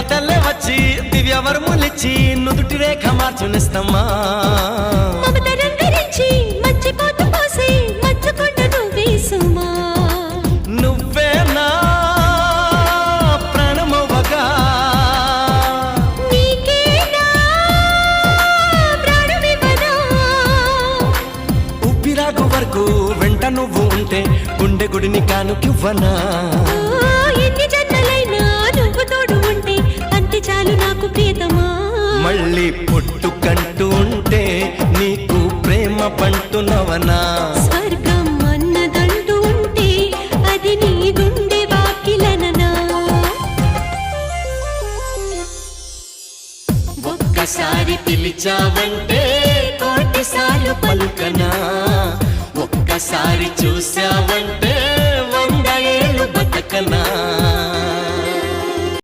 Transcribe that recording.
దేవతల్లే వచ్చి దివ్య వరములిచ్చి నుదుటి రేఖ మార్చునిస్తమ్మా మమత రంగరించి మర్చిపోతూ పోసి మర్చుకుంట నువ్వే సుమా నువ్వే నా ప్రాణమవ్వగా నీకే నా ప్రాణమివ్వనా ఉప్పిరాకు వరకు వెంట నువ్వు ఉంటే గుండె గుడిని కానుకివ్వనా ఎన్ని జన్మలైనా నువ్వు తోడు ఉంటే అంతే చాలు నాకు ప్రియతమా మళ్ళీ పుట్టుకంటూ ఉంటే నీకు ప్రేమ పంటునవనా స్వర్గం అన్నదంటూ ఉంటే అది నీ గుండె వాకిలననా ఒక్కసారి పిలిచావంటే కోటిసార్లు పలుకనా ఒక్కసారి చూసావంటే